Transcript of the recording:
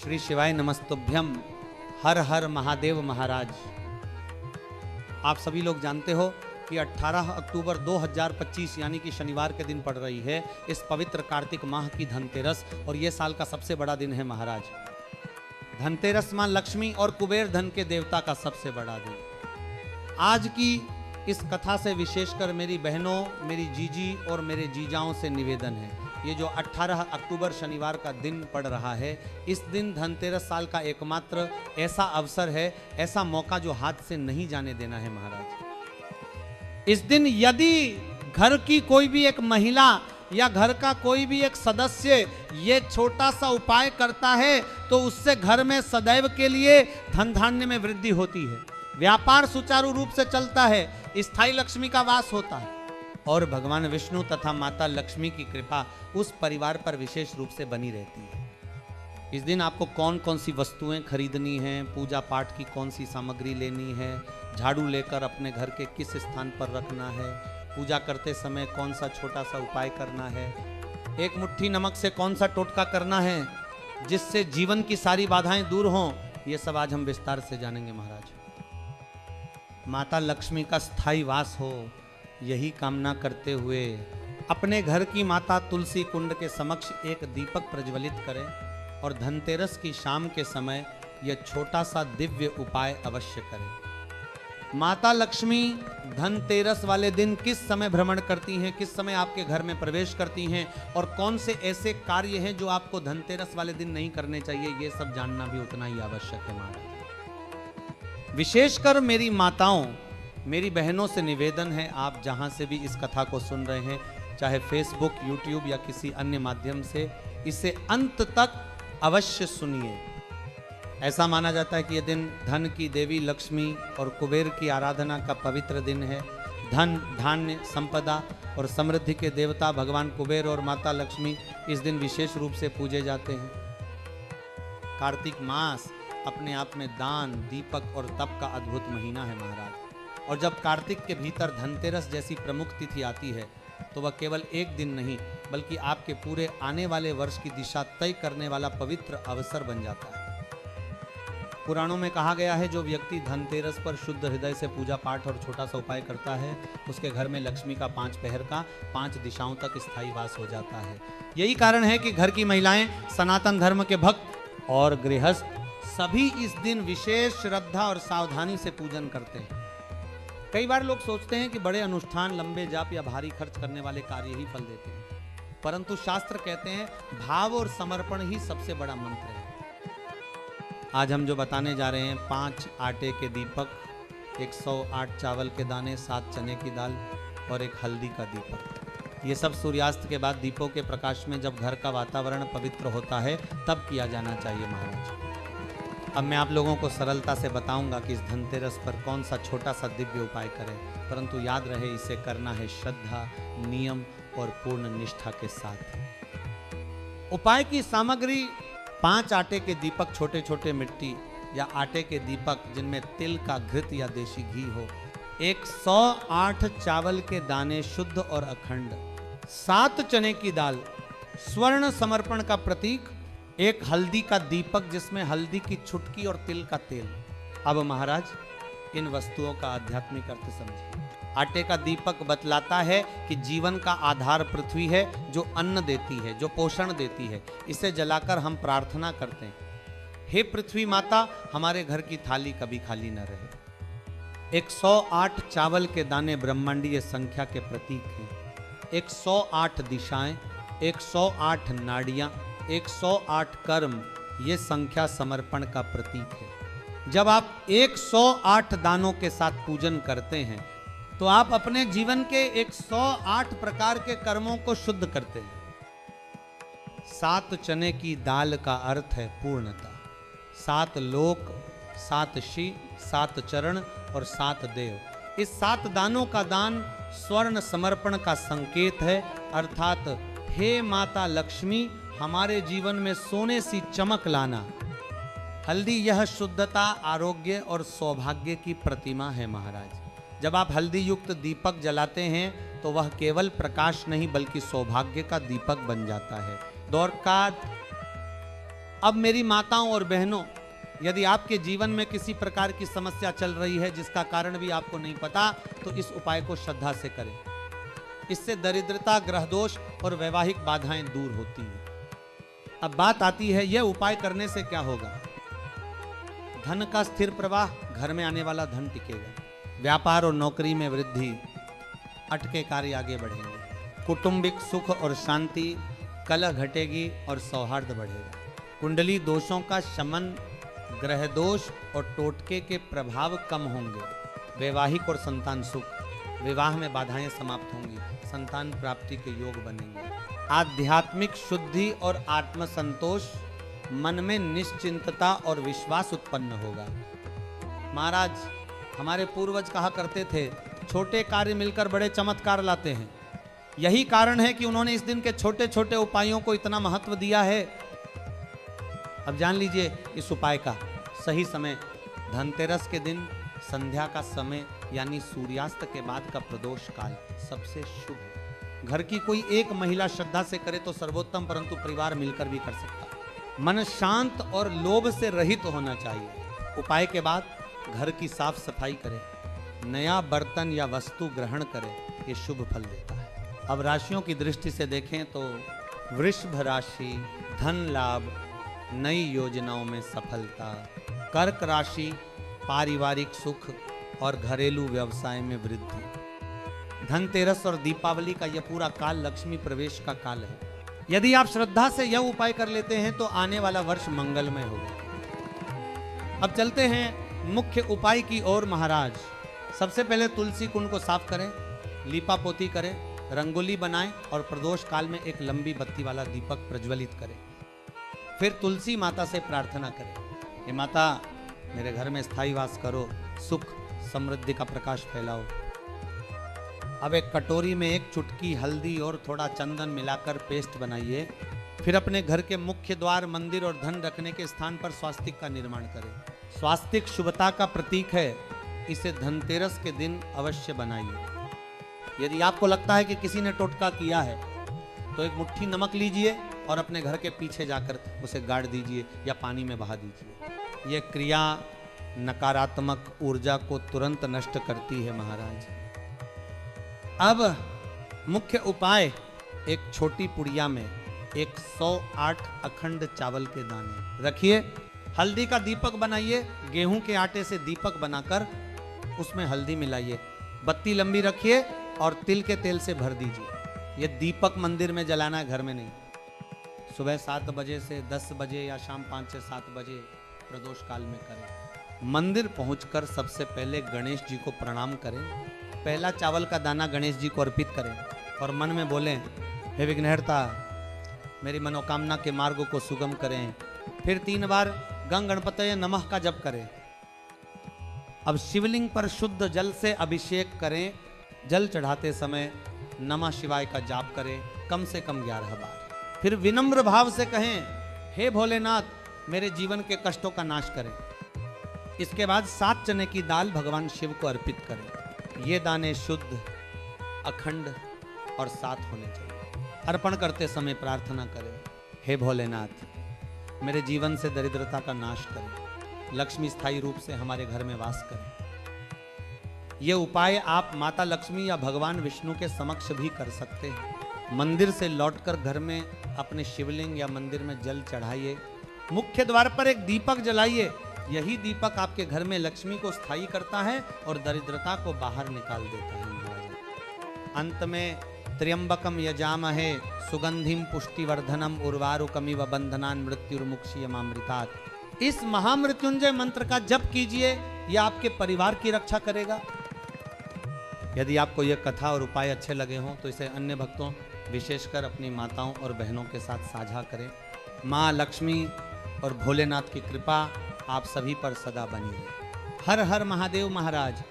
श्री शिवाय नमस्तुभ्यम। हर हर महादेव महाराज। आप सभी लोग जानते हो कि 18 अक्टूबर 2025 यानी कि शनिवार के दिन पड़ रही है इस पवित्र कार्तिक माह की धनतेरस, और ये साल का सबसे बड़ा दिन है महाराज। धनतेरस मां लक्ष्मी और कुबेर धन के देवता का सबसे बड़ा दिन। आज की इस कथा से विशेषकर मेरी बहनों, मेरी जीजी और मेरे जीजाओं से निवेदन है, ये जो 18 अक्टूबर शनिवार का दिन पड़ रहा है, इस दिन धनतेरस साल का एकमात्र ऐसा अवसर है, ऐसा मौका जो हाथ से नहीं जाने देना है महाराज। इस दिन यदि घर की कोई भी एक महिला या घर का कोई भी एक सदस्य ये छोटा सा उपाय करता है तो उससे घर में सदैव के लिए धन धान्य में वृद्धि होती है, व्यापार सुचारू रूप से चलता है, स्थायी लक्ष्मी का वास होता है और भगवान विष्णु तथा माता लक्ष्मी की कृपा उस परिवार पर विशेष रूप से बनी रहती है। इस दिन आपको कौन कौन सी वस्तुएं खरीदनी हैं, पूजा पाठ की कौन सी सामग्री लेनी है, झाड़ू लेकर अपने घर के किस स्थान पर रखना है, पूजा करते समय कौन सा छोटा सा उपाय करना है, एक मुट्ठी नमक से कौन सा टोटका करना है जिससे जीवन की सारी बाधाएं दूर हों, ये सब आज हम विस्तार से जानेंगे महाराज। माता लक्ष्मी का स्थायी वास हो, यही कामना करते हुए अपने घर की माता तुलसी कुंड के समक्ष एक दीपक प्रज्वलित करें और धनतेरस की शाम के समय यह छोटा सा दिव्य उपाय अवश्य करें। माता लक्ष्मी धनतेरस वाले दिन किस समय भ्रमण करती हैं, किस समय आपके घर में प्रवेश करती हैं और कौन से ऐसे कार्य हैं जो आपको धनतेरस वाले दिन नहीं करने चाहिए, ये सब जानना भी उतना ही आवश्यक है महाराज। विशेषकर मेरी माताओं, मेरी बहनों से निवेदन है, आप जहां से भी इस कथा को सुन रहे हैं, चाहे फेसबुक, यूट्यूब या किसी अन्य माध्यम से, इसे अंत तक अवश्य सुनिए। ऐसा माना जाता है कि यह दिन धन की देवी लक्ष्मी और कुबेर की आराधना का पवित्र दिन है। धन, धान्य, संपदा और समृद्धि के देवता भगवान कुबेर और माता लक्ष्मी इस दिन विशेष रूप से पूजे जाते हैं। कार्तिक मास अपने आप में दान, दीपक और तप का अद्भुत महीना है महाराज। और जब कार्तिक के भीतर धनतेरस जैसी प्रमुख तिथि आती है तो वह केवल एक दिन नहीं बल्कि आपके पूरे आने वाले वर्ष की दिशा तय करने वाला पवित्र अवसर बन जाता है। पुराणों में कहा गया है, जो व्यक्ति धनतेरस पर शुद्ध हृदय से पूजा पाठ और छोटा सा उपाय करता है उसके घर में लक्ष्मी का 5 पहर का 5 दिशाओं तक स्थायी वास हो जाता है। यही कारण है कि घर की महिलाएं, सनातन धर्म के भक्त और गृहस्थ सभी इस दिन विशेष श्रद्धा और सावधानी से पूजन करते हैं। कई बार लोग सोचते हैं कि बड़े अनुष्ठान, लंबे जाप या भारी खर्च करने वाले कार्य ही फल देते हैं, परंतु शास्त्र कहते हैं भाव और समर्पण ही सबसे बड़ा मंत्र है। आज हम जो बताने जा रहे हैं, 5 आटे के दीपक, 108 चावल के दाने, 7 चने की दाल और एक हल्दी का दीपक, ये सब सूर्यास्त के बाद दीपों के प्रकाश में जब घर का वातावरण पवित्र होता है तब किया जाना चाहिए महाराज। अब मैं आप लोगों को सरलता से बताऊंगा कि इस धनतेरस पर कौन सा छोटा सा दिव्य उपाय करें, परंतु याद रहे इसे करना है श्रद्धा, नियम और पूर्ण निष्ठा के साथ। उपाय की सामग्री 5 आटे के दीपक, छोटे छोटे मिट्टी या आटे के दीपक जिनमें तिल का घृत या देशी घी हो, 108 चावल के दाने शुद्ध और अखंड, 7 चने की दाल, स्वर्ण समर्पण का प्रतीक, एक हल्दी का दीपक जिसमें हल्दी की छुटकी और तिल का तेल। अब महाराज इन वस्तुओं का आध्यात्मिक अर्थ समझिए। आटे का दीपक बतलाता है कि जीवन का आधार पृथ्वी है, जो अन्न देती है, जो पोषण देती है। इसे जलाकर हम प्रार्थना करते हैं, हे पृथ्वी माता, हमारे घर की थाली कभी खाली न रहे। 108 चावल के दाने ब्रह्मांडीय संख्या के प्रतीक हैं। 108 दिशाएं, 108 नाड़ियां, 108 कर्म, ये संख्या समर्पण का प्रतीक है। जब आप 108 दानों के साथ पूजन करते हैं तो आप अपने जीवन के 108 प्रकार के कर्मों को शुद्ध करते हैं। 7 चने की दाल का अर्थ है पूर्णता। 7 लोक, 7 शी, 7 चरण और 7 देव। इस 7 दानों का दान स्वर्ण समर्पण का संकेत है, अर्थात हे माता लक्ष्मी, हमारे जीवन में सोने सी चमक लाना। हल्दी यह शुद्धता, आरोग्य और सौभाग्य की प्रतिमा है महाराज। जब आप हल्दी युक्त दीपक जलाते हैं तो वह केवल प्रकाश नहीं बल्कि सौभाग्य का दीपक बन जाता है। दौर का अब मेरी माताओं और बहनों, यदि आपके जीवन में किसी प्रकार की समस्या चल रही है जिसका कारण भी आपको नहीं पता, तो इस उपाय को श्रद्धा से करें। इससे दरिद्रता, ग्रह दोष और वैवाहिक बाधाएं दूर होती हैं। अब बात आती है, यह उपाय करने से क्या होगा? धन का स्थिर प्रवाह, घर में आने वाला धन टिकेगा, व्यापार और नौकरी में वृद्धि, अटके कार्य आगे बढ़ेंगे, कौटुंबिक सुख और शांति, कलह घटेगी और सौहार्द बढ़ेगा, कुंडली दोषों का शमन, ग्रह दोष और टोटके के प्रभाव कम होंगे, वैवाहिक और संतान सुख, विवाह में बाधाएं समाप्त होंगी, संतान प्राप्ति के योग बनेंगे, आध्यात्मिक शुद्धि और आत्मसंतोष, मन में निश्चिंतता और विश्वास उत्पन्न होगा। महाराज, हमारे पूर्वज कहा करते थे, छोटे कार्य मिलकर बड़े चमत्कार लाते हैं। यही कारण है कि उन्होंने इस दिन के छोटे छोटे उपायों को इतना महत्व दिया है। अब जान लीजिए इस उपाय का सही समय। धनतेरस के दिन संध्या का समय यानी सूर्यास्त के बाद का प्रदोष काल सबसे शुभ है। घर की कोई एक महिला श्रद्धा से करे तो सर्वोत्तम, परंतु परिवार मिलकर भी कर सकता है। मन शांत और लोभ से रहित होना चाहिए। उपाय के बाद घर की साफ सफाई करें, नया बर्तन या वस्तु ग्रहण करें, ये शुभ फल देता है। अब राशियों की दृष्टि से देखें तो वृषभ राशि, धन लाभ, नई योजनाओं में सफलता, कर्क राशि, पारिवारिक सुख और घरेलू व्यवसाय में वृद्धि। धनतेरस और दीपावली का यह पूरा काल लक्ष्मी प्रवेश का काल है। यदि आप श्रद्धा से यह उपाय कर लेते हैं तो आने वाला वर्ष मंगलमय होगा। अब चलते हैं मुख्य उपाय की ओर। महाराज, सबसे पहले तुलसी कुंड को साफ करें, लीपा पोती करें, रंगोली बनाएं और प्रदोष काल में एक लंबी बत्ती वाला दीपक प्रज्वलित करें। फिर तुलसी माता से प्रार्थना करें, हे माता, मेरे घर में स्थायी वास करो, सुख समृद्धि का प्रकाश फैलाओ। अब एक कटोरी में एक चुटकी हल्दी और थोड़ा चंदन मिलाकर पेस्ट बनाइए। फिर अपने घर के मुख्य द्वार, मंदिर और धन रखने के स्थान पर स्वास्तिक का निर्माण करें। स्वास्तिक शुभता का प्रतीक है, इसे धनतेरस के दिन अवश्य बनाइए। यदि आपको लगता है कि किसी ने टोटका किया है तो एक मुट्ठी नमक लीजिए और अपने घर के पीछे जाकर उसे गाड़ दीजिए या पानी में बहा दीजिए। यह क्रिया नकारात्मक ऊर्जा को तुरंत नष्ट करती है। महाराज, अब मुख्य उपाय, एक छोटी पुड़िया में 108 अखंड चावल के दाने रखिए, हल्दी का दीपक बनाइए, गेहूं के आटे से दीपक बनाकर उसमें हल्दी मिलाइए, बत्ती लंबी रखिए और तिल के तेल से भर दीजिए। यह दीपक मंदिर में जलाना है, घर में नहीं। सुबह 7 बजे से 10 बजे या शाम 5 से 7 बजे प्रदोष काल में करें। मंदिर पहुंचकर सबसे पहले गणेश जी को प्रणाम करें, पहला चावल का दाना गणेश जी को अर्पित करें और मन में बोलें, हे विघ्नहर्ता, मेरी मनोकामना के मार्ग को सुगम करें। फिर 3 बार गंग गणपतये नमः का जप करें। अब शिवलिंग पर शुद्ध जल से अभिषेक करें। जल चढ़ाते समय नमः शिवाय का जाप करें, कम से कम 11 बार। फिर विनम्र भाव से कहें, हे भोलेनाथ, मेरे जीवन के कष्टों का नाश करें। इसके बाद 7 चने की दाल भगवान शिव को अर्पित करें। ये दाने शुद्ध, अखंड और सात होने चाहिए। अर्पण करते समय प्रार्थना करें, हे भोलेनाथ, मेरे जीवन से दरिद्रता का नाश करें, लक्ष्मी स्थायी रूप से हमारे घर में वास करें। यह उपाय आप माता लक्ष्मी या भगवान विष्णु के समक्ष भी कर सकते हैं। मंदिर से लौटकर घर में अपने शिवलिंग या मंदिर में जल चढ़ाइए। मुख्य द्वार पर एक दीपक जलाइए। यही दीपक आपके घर में लक्ष्मी को स्थायी करता है और दरिद्रता को बाहर निकाल देता है। अंत में त्र्यंबकम यजामहे सुगंधिम पुष्टिवर्धनम उर्वारुकमिव बंधनान मृत्युर्मुक्षीयमामृतात्। इस महामृत्युंजय मंत्र का जप कीजिए, यह आपके परिवार की रक्षा करेगा। यदि आपको यह कथा और उपाय अच्छे लगे हों तो इसे अन्य भक्तों, विशेषकर अपनी माताओं और बहनों के साथ साझा करें। माँ लक्ष्मी और भोलेनाथ की कृपा आप सभी पर सदा बनी रहे। हर हर महादेव। महाराज।